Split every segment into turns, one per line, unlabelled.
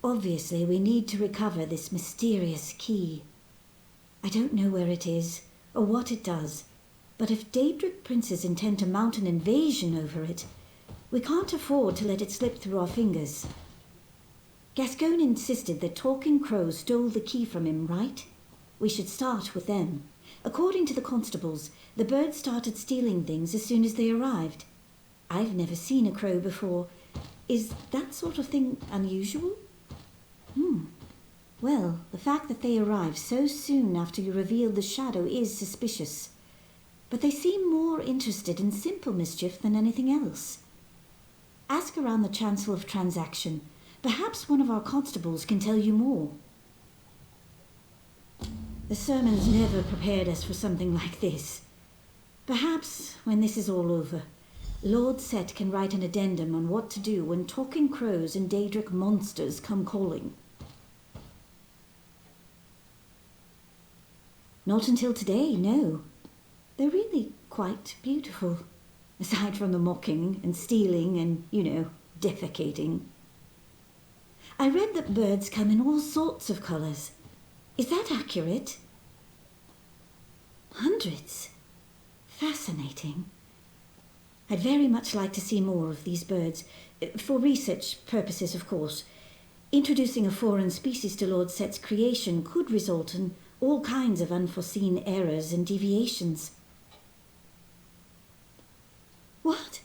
Obviously, we need to recover this mysterious key. I don't know where it is, or what it does, but if Daedric princes intend to mount an invasion over it, we can't afford to let it slip through our fingers. Gascoigne insisted that talking crows stole the key from him, right? We should start with them. According to the constables, the birds started stealing things as soon as they arrived. I've never seen a crow before. Is that sort of thing unusual? Well, the fact that they arrived so soon after you revealed the shadow is suspicious. But they seem more interested in simple mischief than anything else. Ask around the Chancel of Transaction. Perhaps one of our constables can tell you more. The sermons never prepared us for something like this. Perhaps, when this is all over, Lord Set can write an addendum on what to do when talking crows and Daedric monsters come calling. Not until today, no. They're really quite beautiful, aside from the mocking and stealing and, defecating. I read that birds come in all sorts of colours. Is that accurate? Hundreds. Fascinating. I'd very much like to see more of these birds, for research purposes, of course. Introducing a foreign species to Lord Set's creation could result in all kinds of unforeseen errors and deviations. What?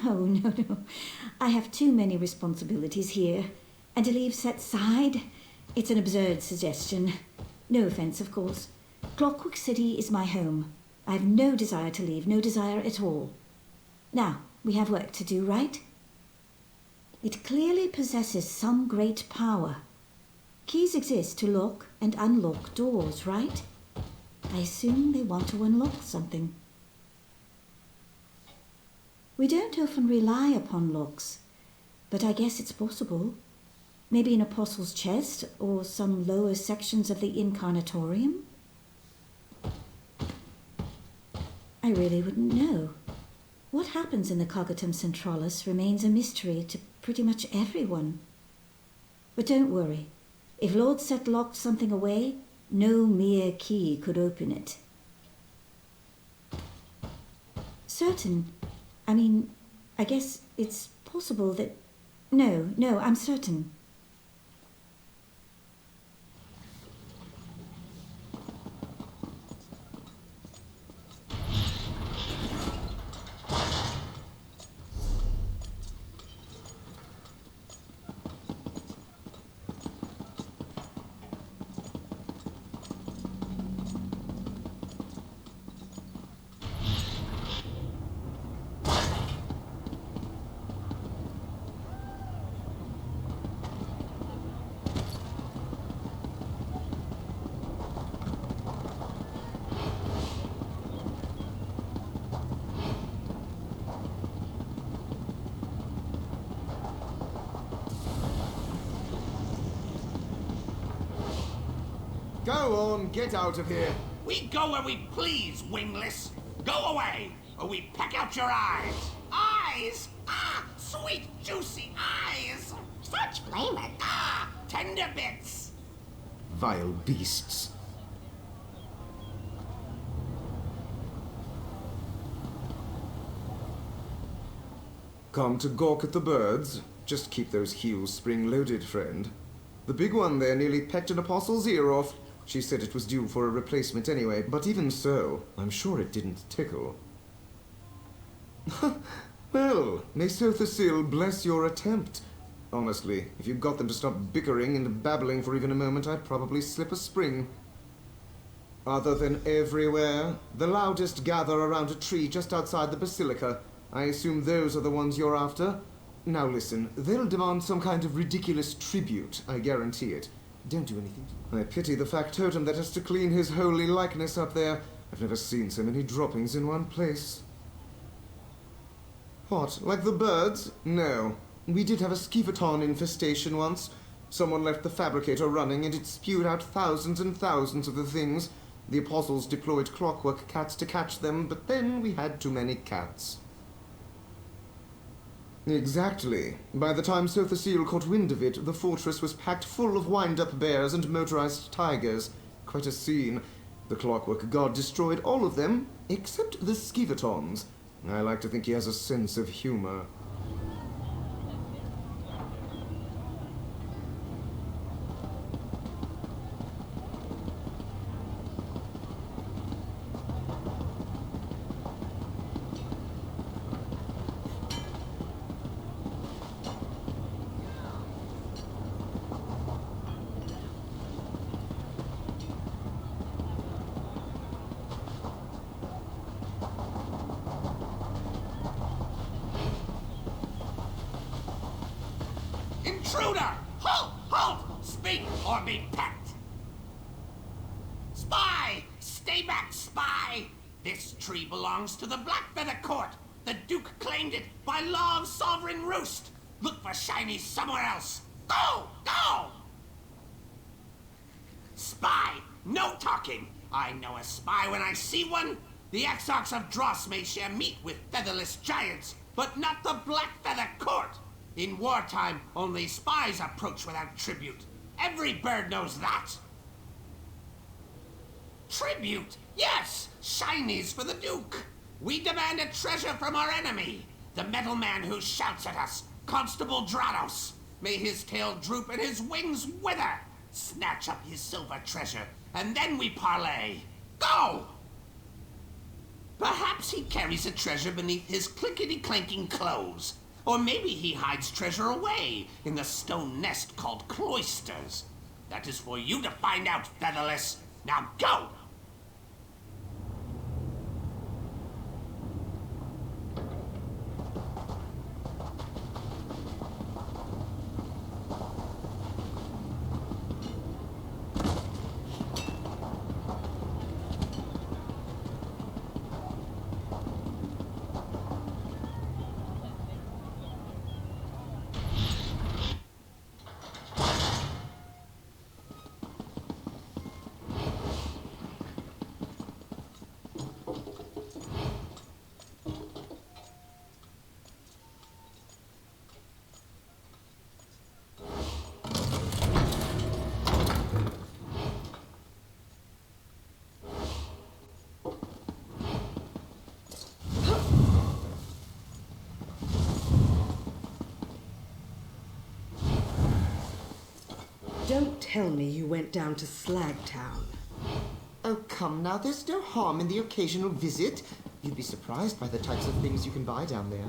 No. I have too many responsibilities here, and to leave Set's side, it's an absurd suggestion. No offence, of course. Clockwork City is my home. I have no desire to leave, no desire at all. Now, we have work to do, right? It clearly possesses some great power. Keys exist to lock and unlock doors, right? I assume they want to unlock something. We don't often rely upon locks, but I guess it's possible. Maybe an apostle's chest or some lower sections of the incarnatorium? I really wouldn't know. What happens in the Cognitum Centralis remains a mystery to pretty much everyone. But don't worry. If Lord Set locked something away, no mere key could open it. I guess it's possible that... No, I'm certain.
Go on, get out of here.
We go where we please, wingless. Go away, or we peck out your eyes. Eyes? Ah, sweet, juicy eyes.
Such flavor.
Ah, tender bits.
Vile beasts. Come to gawk at the birds? Just keep those heels spring-loaded, friend. The big one there nearly pecked an apostle's ear off. She said it was due for a replacement anyway, but even so, I'm sure it didn't tickle. Well, may Sothasil bless your attempt. Honestly, if you got them to stop bickering and babbling for even a moment, I'd probably slip a spring. Other than everywhere, the loudest gather around a tree just outside the basilica. I assume those are the ones you're after? Now listen, they'll demand some kind of ridiculous tribute, I guarantee it. Don't do anything. I pity the factotum that has to clean his holy likeness up there. I've never seen so many droppings in one place. What, like the birds? No. We did have a skeevaton infestation once. Someone left the fabricator running and it spewed out thousands and thousands of the things. The apostles deployed clockwork cats to catch them, but then we had too many cats. Exactly. By the time Sothasil caught wind of it, the fortress was packed full of wind-up bears and motorized tigers. Quite a scene. The Clockwork God destroyed all of them, except the Skivatons. I like to think he has a sense of humor.
Intruder! Halt! Halt! Speak or be pecked! Spy! Stay back, spy! This tree belongs to the Blackfeather Court. The Duke claimed it by law of sovereign roost. Look for shinies somewhere else. Go! Go! Spy! No talking! I know a spy when I see one. The exarchs of Dross may share meat with featherless giants, but not the Blackfeather Court. In wartime, only spies approach without tribute. Every bird knows that. Tribute? Yes! Shinies for the Duke. We demand a treasure from our enemy. The metal man who shouts at us, Constable Drados. May his tail droop and his wings wither. Snatch up his silver treasure, and then we parley. Go! Perhaps he carries a treasure beneath his clinkety-clanking clothes. Or maybe he hides treasure away in the stone nest called cloisters. That is for you to find out, Featherless. Now go!
Don't tell me you went down to Slagtown.
Oh, come now, there's no harm in the occasional visit. You'd be surprised by the types of things you can buy down there.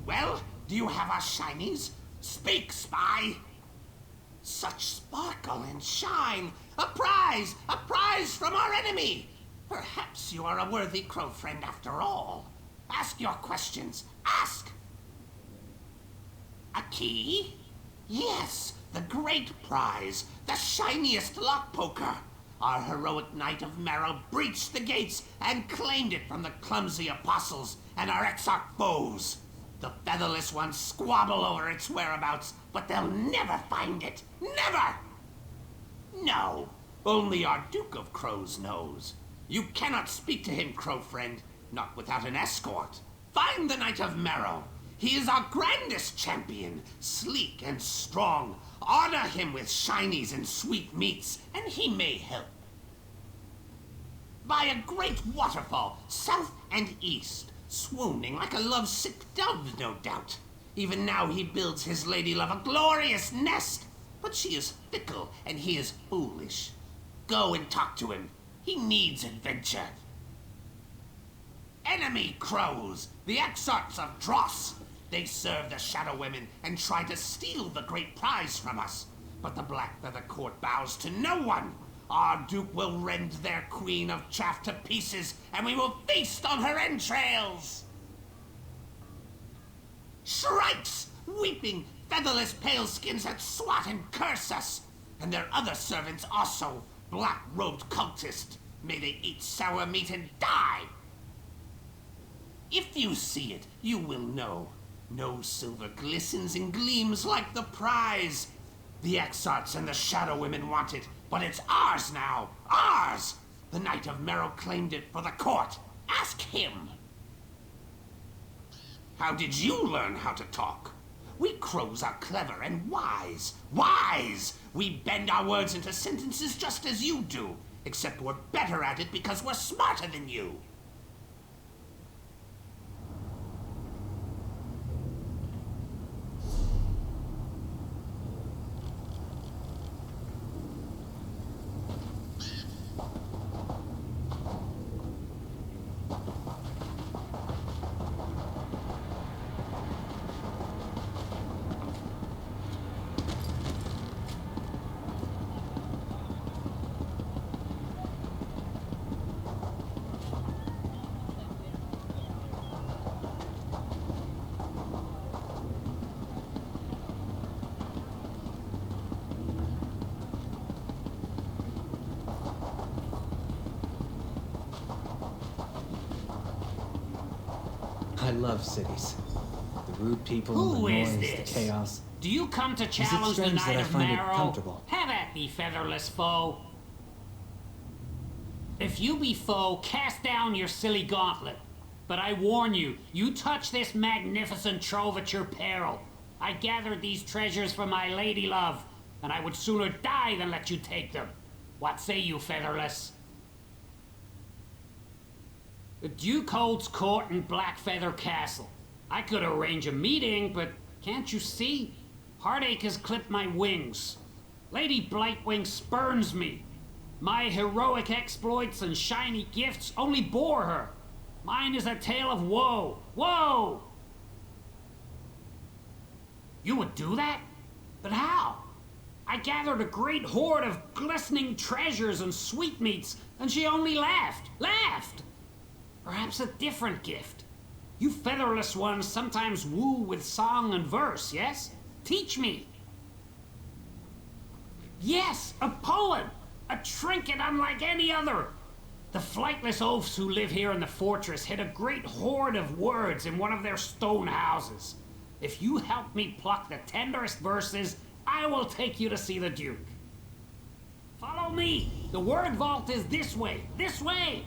Well, do you have our shinies? Speak, spy! Such sparkle and shine! A prize! A prize from our enemy! Perhaps you are a worthy crow friend after all. Ask your questions. Ask! A key? Yes, the great prize. The shiniest lock poker. Our heroic knight of Marrow breached the gates and claimed it from the clumsy apostles and our exarch foes. The featherless ones squabble over its whereabouts, but they'll never find it. Never! No, only our Duke of Crows knows. You cannot speak to him, crow friend, not without an escort. Find the Knight of Marrow. He is our grandest champion, sleek and strong. Honor him with shinies and sweet meats, and he may help. By a great waterfall, south and east, swooning like a lovesick dove, no doubt. Even now he builds his lady love a glorious nest, but she is fickle and he is foolish. Go and talk to him. He needs adventure. Enemy crows, the exarchs of Dross. They serve the Shadow Women and try to steal the great prize from us. But the Blackfeather Court bows to no one. Our Duke will rend their queen of chaff to pieces, and we will feast on her entrails! Shrikes, weeping, featherless paleskins that swat and curse us, and their other servants also, black-robed cultists. May they eat sour meat and die! If you see it, you will know. No silver glistens and gleams like the prize. The Exarchs and the Shadow Women want it, but it's ours now! Ours! The Knight of Merrow claimed it for the court. Ask him! How did you learn how to talk? We crows are clever and wise. Wise! We bend our words into sentences just as you do, except we're better at it because we're smarter than you.
I love cities. The rude people,
Who
the
is
noise,
this?
the chaos.
Do you come to
Is it
challenge the
strange that
Knight
I
of
find it
Merrow?
comfortable?
Have at me, featherless foe. If you be foe, cast down your silly gauntlet. But I warn you, you touch this magnificent trove at your peril. I gathered these treasures for my lady love, and I would sooner die than let you take them. What say you, featherless? The Duke holds court in Blackfeather Castle. I could arrange a meeting, but can't you see? Heartache has clipped my wings. Lady Blightwing spurns me. My heroic exploits and shiny gifts only bore her. Mine is a tale of woe. Woe! You would do that? But how? I gathered a great hoard of glistening treasures and sweetmeats, and she only laughed. Laughed! Perhaps a different gift. You featherless ones sometimes woo with song and verse, yes? Teach me. Yes, a poem! A trinket unlike any other! The flightless oafs who live here in the fortress hid a great hoard of words in one of their stone houses. If you help me pluck the tenderest verses, I will take you to see the Duke. Follow me! The word vault is this way! This way!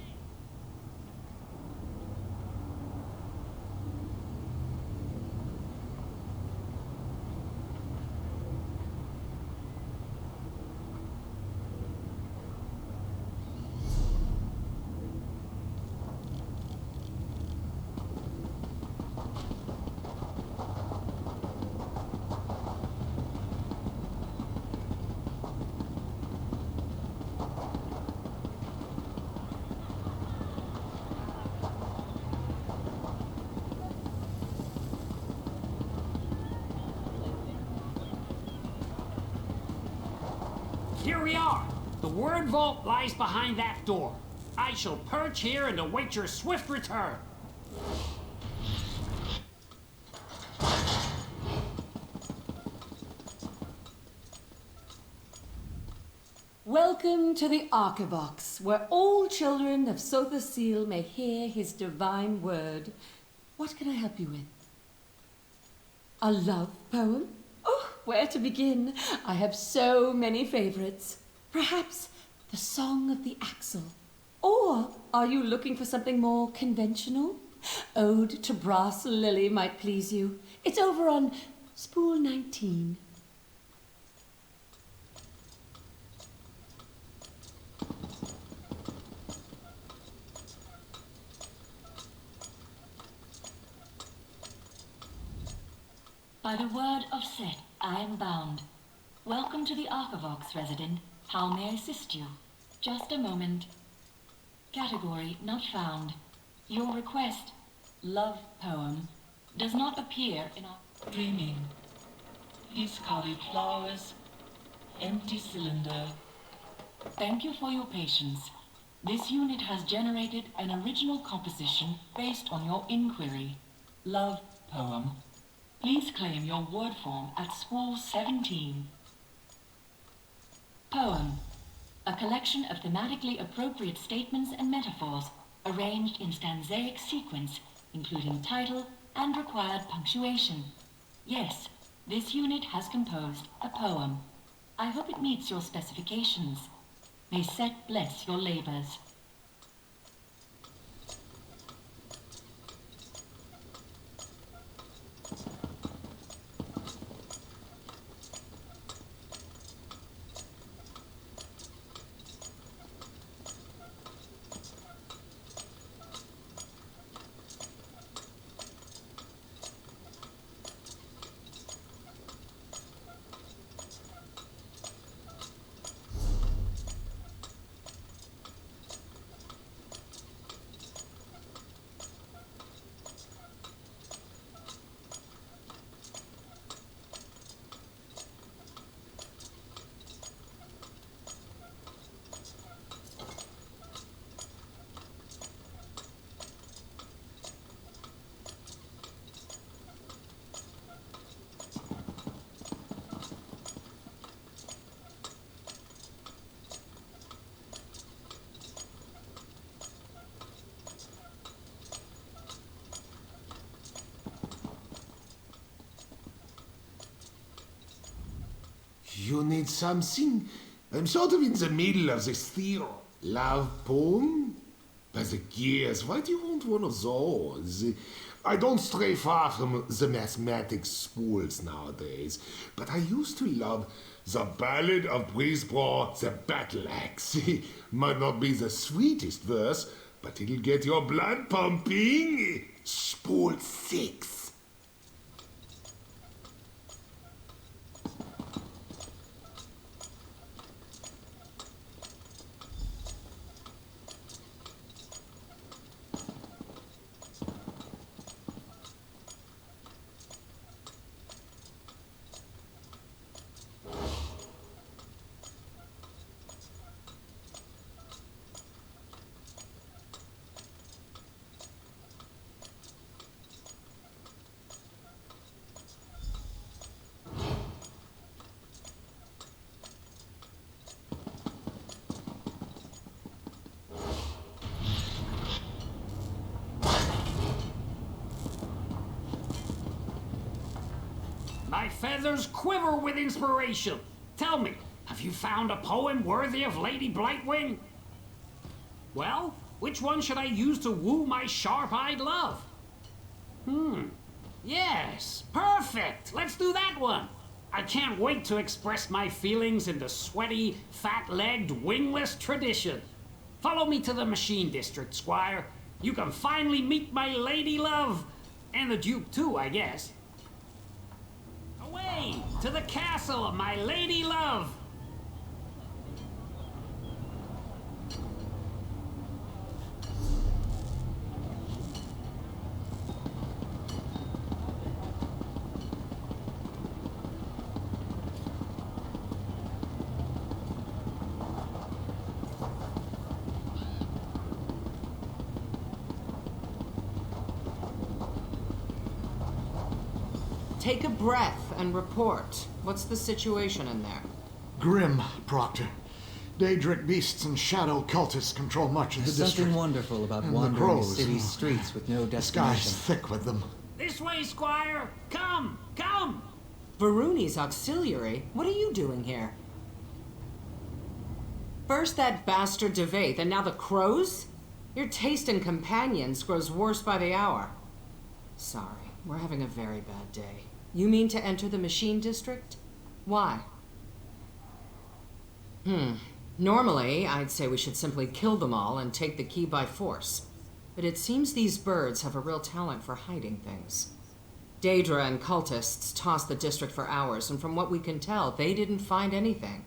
Here we are. The word vault lies behind that door. I shall perch here and await your swift return.
Welcome to the Archivox, where all children of Sotha Seal may hear his divine word. What can I help you with? A love poem? Oh, where to begin? I have so many favorites. Perhaps the Song of the Axle. Or are you looking for something more conventional? Ode to Brass Lily might please you. It's over on spool 19.
By the word of Set, I am bound. Welcome to the Archivox, resident. How may I assist you? Just a moment. Category not found. Your request, love poem, does not appear in our...
Dreaming. Discarded flowers. Empty cylinder.
Thank you for your patience. This unit has generated an original composition based on your inquiry. Love poem. Please claim your word form at spool 17. Poem. A collection of thematically appropriate statements and metaphors arranged in stanzaic sequence, including title and required punctuation. Yes, this unit has composed a poem. I hope it meets your specifications. May Set bless your labors.
You need something? I'm sort of in the middle of this theory. Love poem? By the gears, why do you want one of those? I don't stray far from the mathematics spools nowadays, but I used to love the Ballad of Brisbane, the Battle Axe. Might not be the sweetest verse, but it'll get your blood pumping. Spool 6.
My feathers quiver with inspiration. Tell me, have you found a poem worthy of Lady Blightwing? Well, which one should I use to woo my sharp-eyed love? Yes, perfect. Let's do that one. I can't wait to express my feelings in the sweaty, fat-legged, wingless tradition. Follow me to the machine district, Squire. You can finally meet my lady love. And the Duke, too, I guess. Away to the castle of my lady love.
Take a breath and report. What's the situation in there?
Grim, Proctor. Daedric beasts and shadow cultists control much of the
There's
district.
something wonderful about
And
wandering the
crows.
city's streets with no
The
destination.
sky's thick with them.
This way, Squire. Come, come.
Varuni's auxiliary? What are you doing here? First that bastard Devaith, and now the crows? Your taste in companions grows worse by the hour. Sorry, we're having a very bad day. You mean to enter the machine district? Why? Normally, I'd say we should simply kill them all and take the key by force. But it seems these birds have a real talent for hiding things. Daedra and cultists tossed the district for hours, and from what we can tell, they didn't find anything.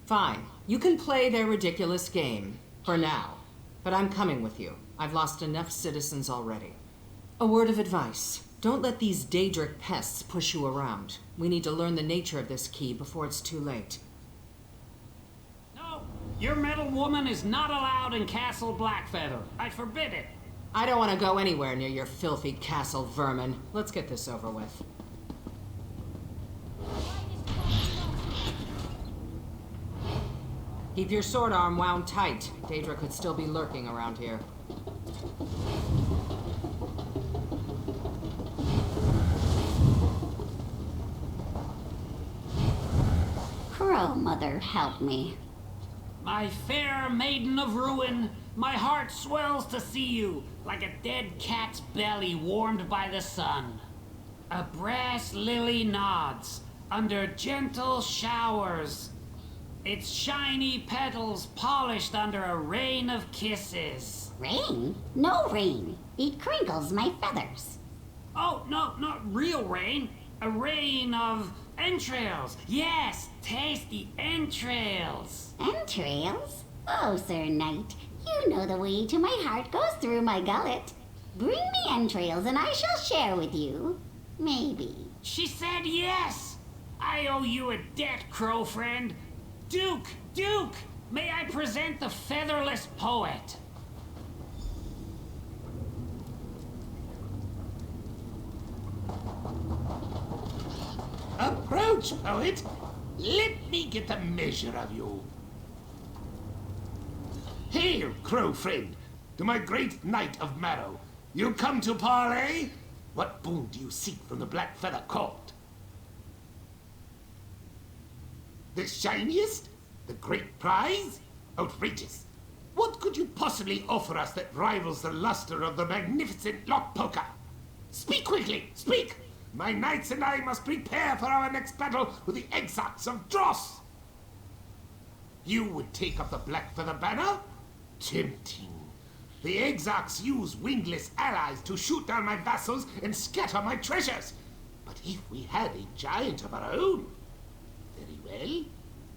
Fine. You can play their ridiculous game. For now. But I'm coming with you. I've lost enough citizens already. A word of advice. Don't let these Daedric pests push you around. We need to learn the nature of this key before it's too late.
Your metal woman is not allowed in Castle Blackfeather. I forbid it.
I don't want to go anywhere near your filthy castle vermin. Let's get this over with. Keep your sword arm wound tight. Daedra could still be lurking around here.
Crow Mother, help me.
My fair maiden of ruin, my heart swells to see you, like a dead cat's belly warmed by the sun. A brass lily nods, under gentle showers, its shiny petals polished under a rain of kisses.
Rain? No rain. It crinkles my feathers.
Oh, no, not real rain. A rain of entrails. Yes, tasty entrails.
Entrails? Oh, Sir Knight, you know the way to my heart goes through my gullet. Bring me entrails and I shall share with you. Maybe.
She said yes. I owe you a debt, crow friend. Duke, may I present the featherless poet?
Approach, poet. Let me get a measure of you. Hail, crow friend, to my great knight of Marrow. You come to parley? What boon do you seek from the Black Feather Court? The shiniest? The great prize? Outrageous. What could you possibly offer us that rivals the luster of the magnificent lock poker? Speak quickly, speak! My knights and I must prepare for our next battle with the Exarchs of Dross. You would take up the Black Feather banner? Tempting. The Exarchs use wingless allies to shoot down my vassals and scatter my treasures. But if we had a giant of our own, very well.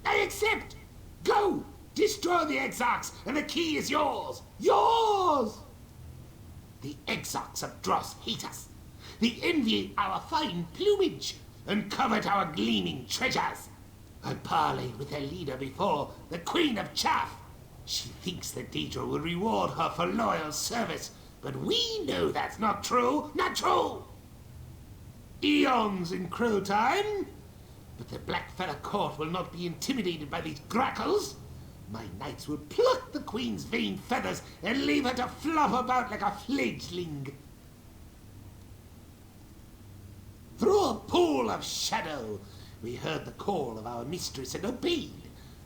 I accept! Go! Destroy the Exarchs, and the key is yours! Yours! The Exarchs of Dross hate us. They envy our fine plumage and covet our gleaming treasures. I parleyed with their leader before, the Queen of Chaff. She thinks that Daedra will reward her for loyal service, but we know that's not true. Not true! Eons in crow time. But the Black Feather Court will not be intimidated by these grackles. My knights will pluck the Queen's vain feathers and leave her to flop about like a fledgling. Through a pool of shadow, we heard the call of our mistress and obeyed.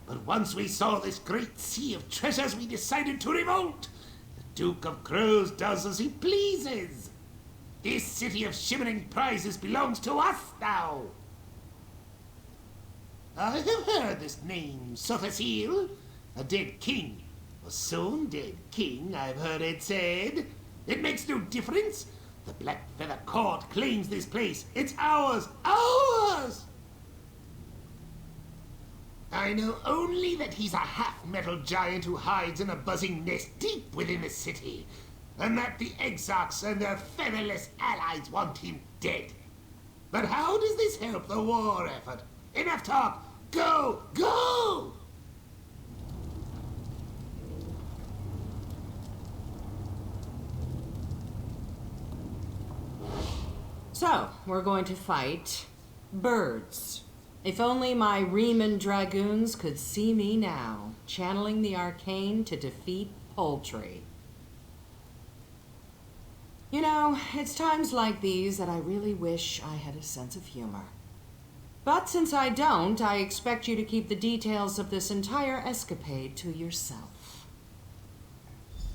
But once we saw this great sea of treasures, we decided to revolt. The Duke of Crows does as he pleases. This city of shimmering prizes belongs to us now. I have heard this name, Sothasil. A dead king. A soon dead king, I've heard it said. It makes no difference. The Black Feather Court claims this place. It's ours! Ours! I know only that he's a half-metal giant who hides in a buzzing nest deep within the city, and that the Exarchs and their featherless allies want him dead. But how does this help the war effort? Enough talk! Go! Go!
So, we're going to fight birds. If only my Riemann dragoons could see me now, channeling the arcane to defeat poultry. You know, it's times like these that I really wish I had a sense of humor. But since I don't, I expect you to keep the details of this entire escapade to yourself.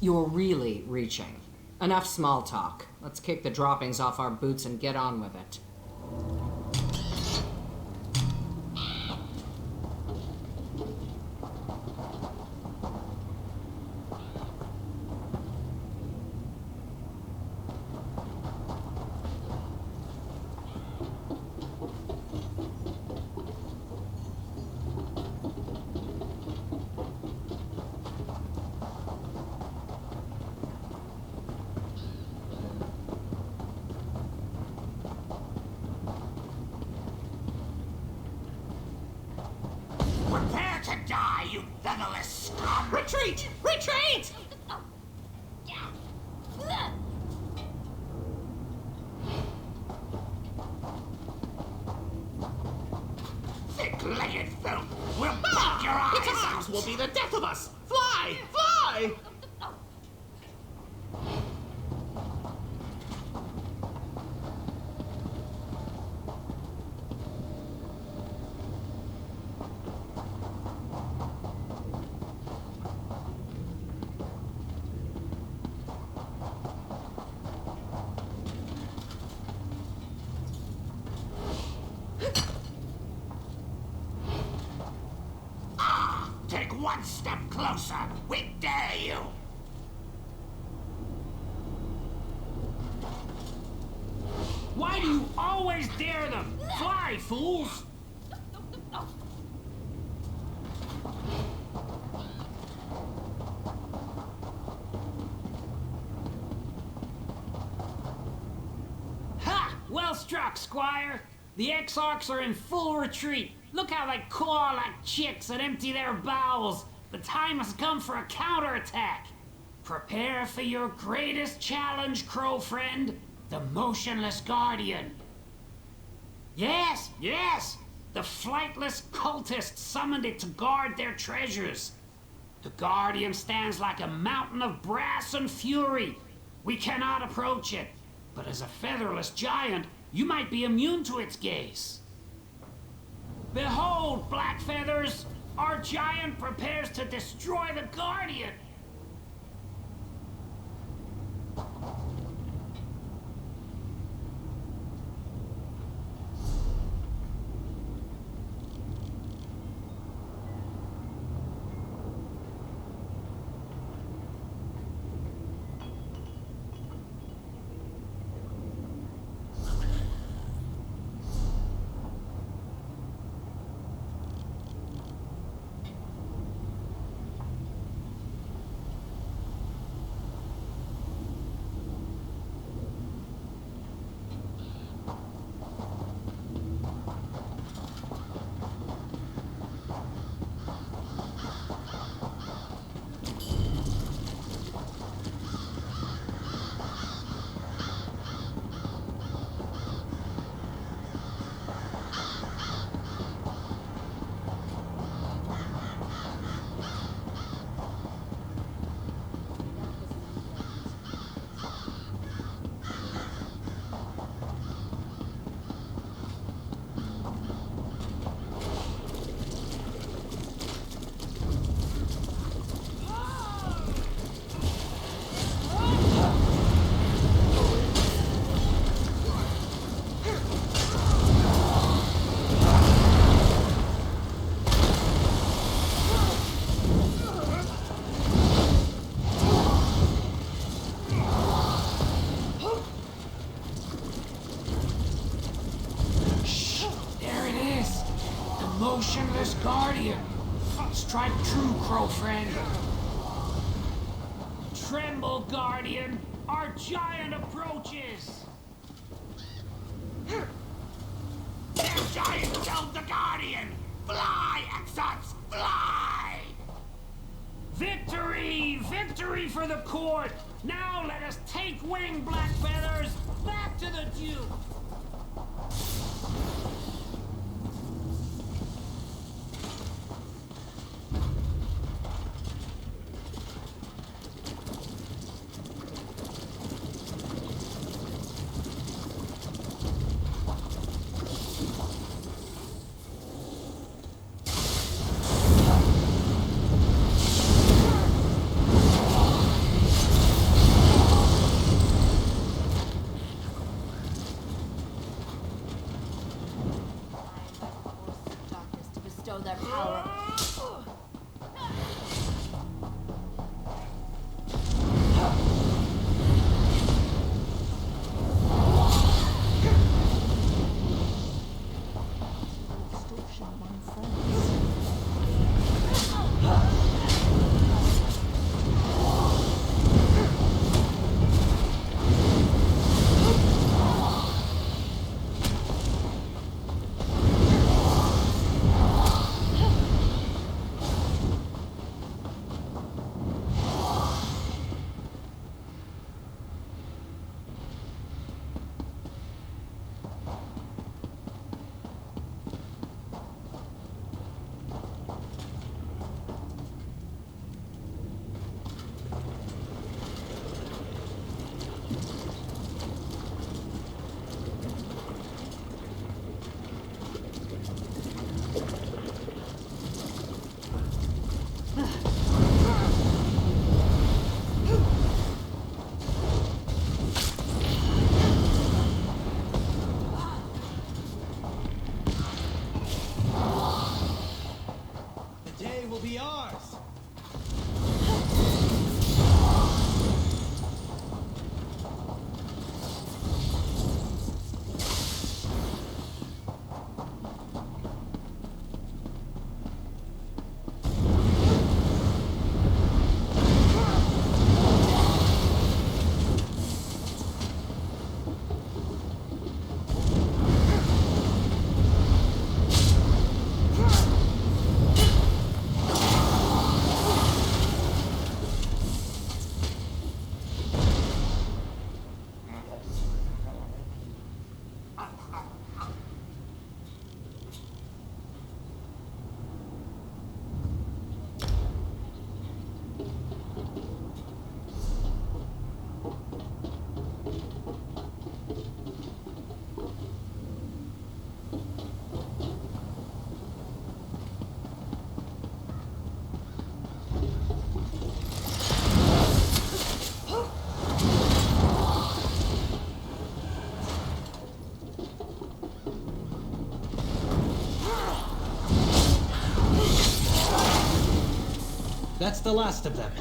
You're really reaching. Enough small talk. Let's kick the droppings off our boots and get on with it.
Retreat! Retreat! Thick-legged filth! We'll pop your eyes! Ours will be the death of us! Fly! Fly! Take one step closer. We dare you.
Why do you always dare them? Fly, fools! Ha! Well struck, Squire. The Exarchs are in full retreat. Look how they claw like chicks and empty their bowels. The time has come for a counterattack. Prepare for your greatest challenge, Crow friend. The Motionless Guardian. Yes, yes! The flightless cultists summoned it to guard their treasures. The Guardian stands like a mountain of brass and fury. We cannot approach it, but as a featherless giant, you might be immune to its gaze. Behold, Black Feathers! Our giant prepares to destroy the Guardian! Motionless Guardian. Strike true, Crow friend. Tremble, Guardian. Our giant approaches.
Their giant killed the Guardian. Fly, Exarchs, fly!
Victory! Victory for the court! Now let us take wing, Black Feathers! Back to the Duke!
That's the last of them.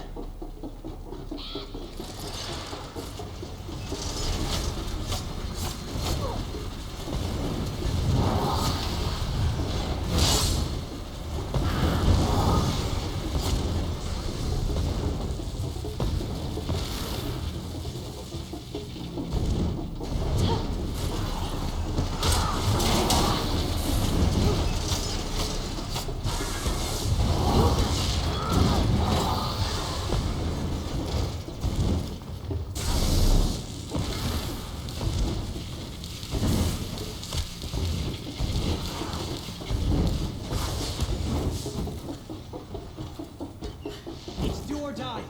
It's do or die.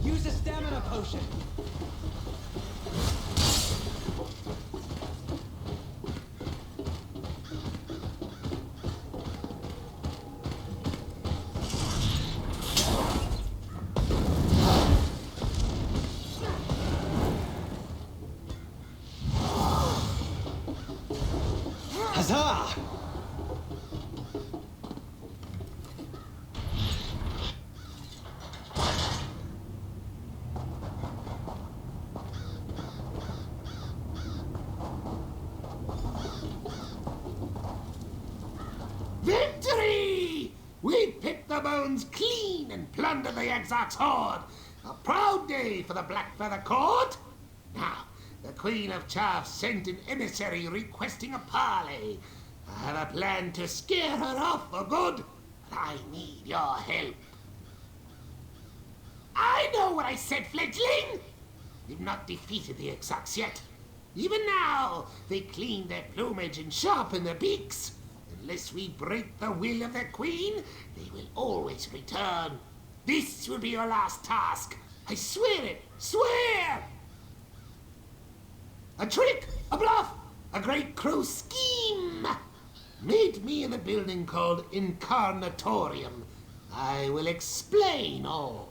Use a stamina potion. Huzzah!
Victory! We picked the bones clean and plundered the Exarch's hoard. A proud day for the Blackfeather Court. Now, the Queen of Chaff sent an emissary requesting a parley. I have a plan to scare her off for good, but I need your help. I know what I said, fledgling! We've not defeated the Exarchs yet. Even now, they clean their plumage and sharpen their beaks. Unless we break the will of the Queen, they will always return. This will be your last task. I swear it. Swear! A trick, a bluff, a great crow scheme. Meet me in a building called Incarnatorium. I will explain all.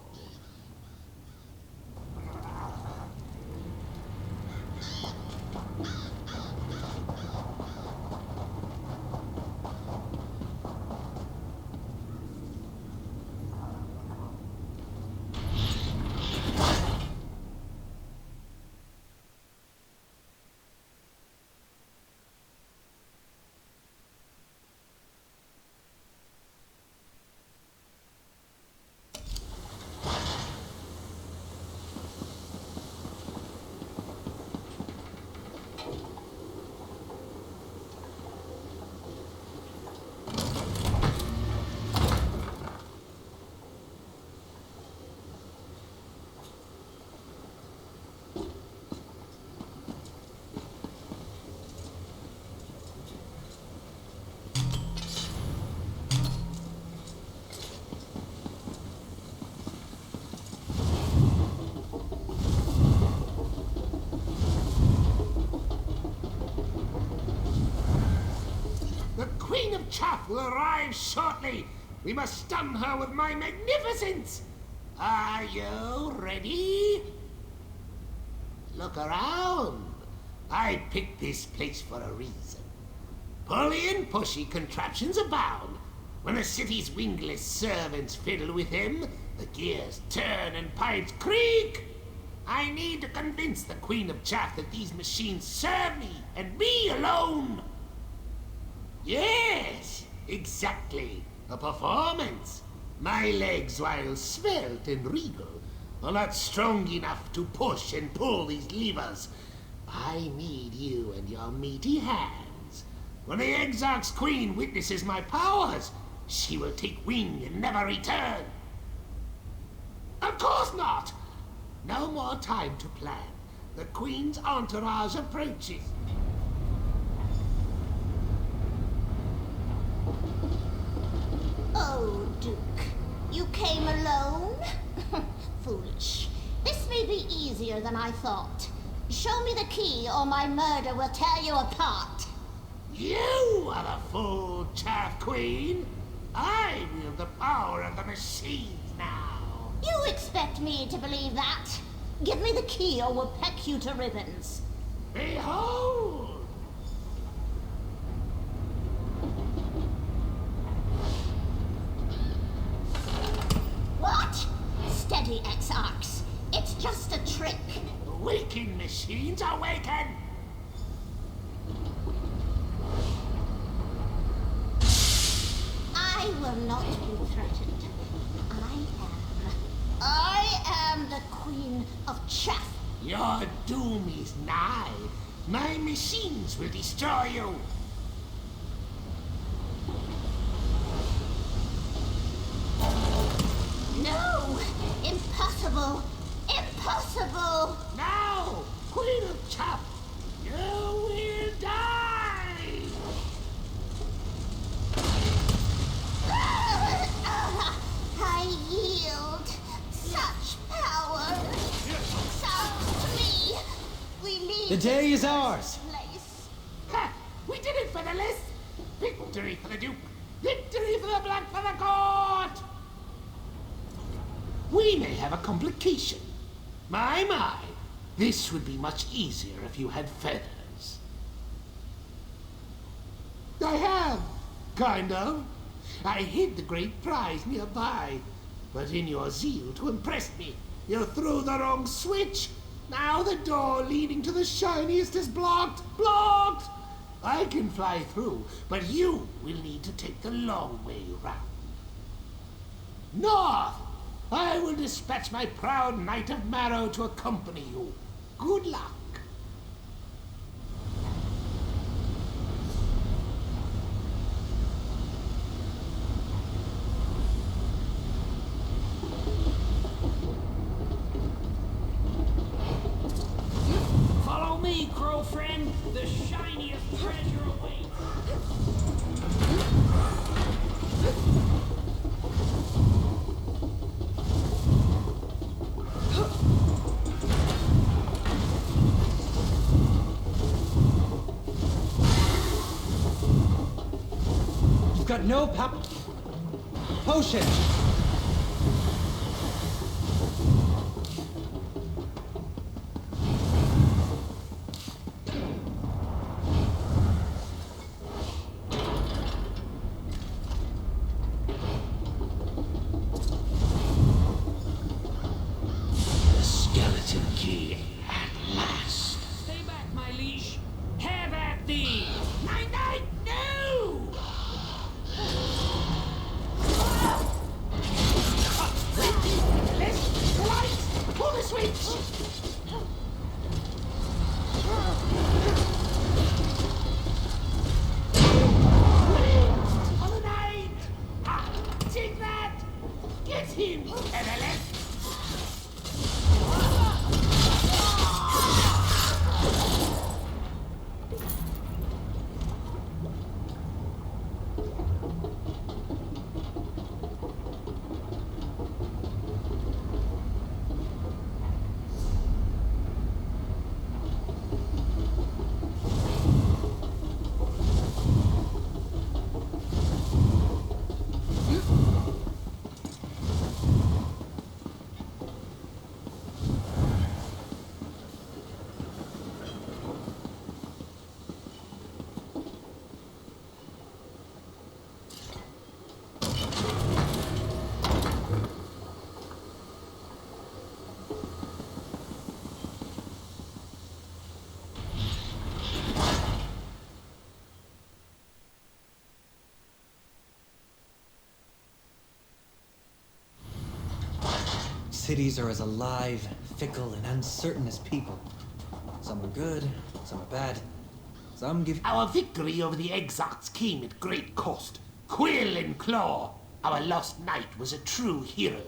Queen of Chaff will arrive shortly. We must stun her with my magnificence. Are you ready? Look around. I picked this place for a reason. Pulley and pushy contraptions abound. When a city's wingless servants fiddle with him, the gears turn and pipes creak. I need to convince the Queen of Chaff that these machines serve me, and me alone. Yes, exactly. A performance. My legs, while svelte and regal, are not strong enough to push and pull these levers. I need you and your meaty hands. When the Exarch's Queen witnesses my powers, she will take wing and never return. Of course not. No more time to plan. The Queen's entourage approaches.
Oh, Duke, you came alone? Foolish. This may be easier than I thought. Show me the key or my murder will tear you apart.
You are the full Chaff Queen. I wield the power of the machines now.
You expect me to believe that? Give me the key or we'll peck you to ribbons.
Behold!
What? just a trick.
Awaken, machines, awaken!
I will not be threatened. I am the Queen of Chaff.
Your doom is nigh. My machines will destroy you.
No! Impossible! Impossible!
Now, Queen of Chaff, you will die!
I yield. Such power. Sounds to me. We leave
The day is ours.
Place.
Ha! We did it for the list! Victory for the Duke! Victory for the Black Feather Court! We may have a complication. My. This would be much easier if you had feathers. I have. Kind of. I hid the great prize nearby. But in your zeal to impress me, you threw the wrong switch. Now the door leading to the shiniest is blocked. Blocked! I can fly through, but you will need to take the long way round. North! I will dispatch my proud Knight of Marrow to accompany you. Good luck.
Follow me, crow friend. The shiniest treasure awaits.
You've got no potion.
The skeleton key at last.
Stay back, my liege. Have at thee.
Night, no! Left, right, pull the switch! On the night! Take that! Get him, Evelyn!
Cities are as alive, fickle, and uncertain as people. Some are good, some are bad. Some give...
Our victory over the Exarchs came at great cost. Quill and Claw, our lost knight, was a true hero.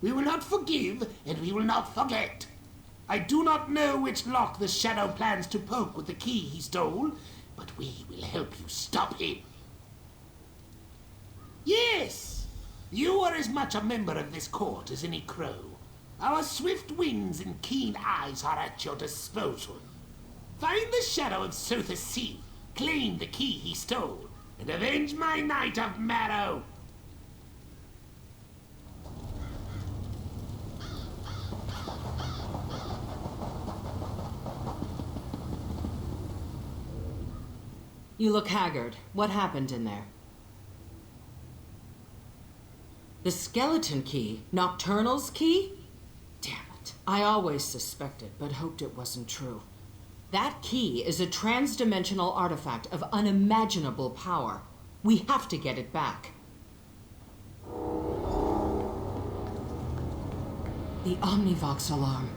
We will not forgive, and we will not forget. I do not know which lock the Shadow plans to poke with the key he stole, but we will help you stop him. Yes! You are as much a member of this court as any crow. Our swift wings and keen eyes are at your disposal. Find the Shadow of Sothis Seal, claim the key he stole, and avenge my Knight of Marrow.
You look haggard. What happened in there? The skeleton key? Nocturnal's key? Damn it. I always suspected, but hoped it wasn't true. That key is a trans-dimensional artifact of unimaginable power. We have to get it back. The Omnivox alarm.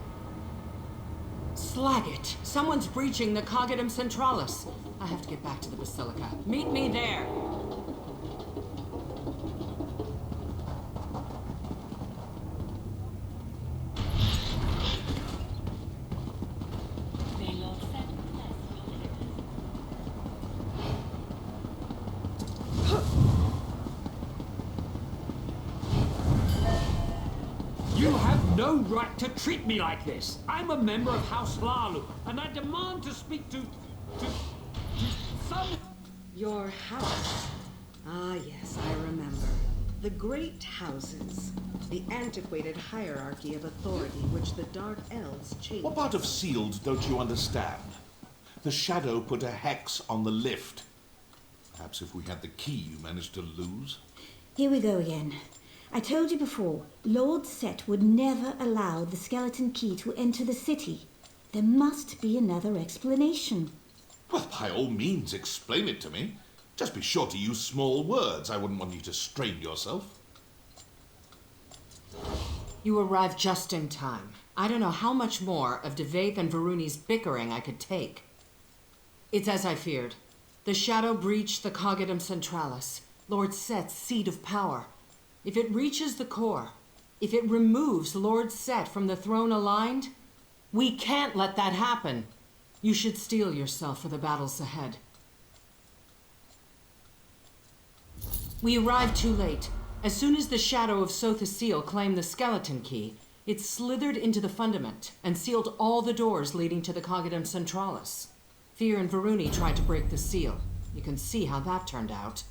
Slag it! Someone's breaching the Cogidum Centralis. I have to get back to the Basilica. Meet me there!
May Lord Set bless your
You have no right to treat me like this. I'm a member of House Lalu, and I demand to speak to some...
Your house. Ah, yes, I remember. The Great Houses. The antiquated hierarchy of authority which the Dark Elves changed.
What part of sealed don't you understand? The Shadow put a hex on the lift. Perhaps if we had the key you managed to lose.
Here we go again. I told you before, Lord Set would never allow the skeleton key to enter the city. There must be another explanation.
Well, by all means, explain it to me. Just be sure to use small words. I wouldn't want you to strain yourself.
You arrived just in time. I don't know how much more of Devaith and Varuni's bickering I could take. It's as I feared. The Shadow breached the Cogidum Centralis, Lord Set's seat of power. If it reaches the core, if it removes Lord Set from the throne aligned, we can't let that happen. You should steel yourself for the battles ahead. We arrived too late. As soon as the Shadow of Sothasil claimed the skeleton key, it slithered into the fundament and sealed all the doors leading to the Cogidum Centralis. Fear and Varuni tried to break the seal. You can see how that turned out.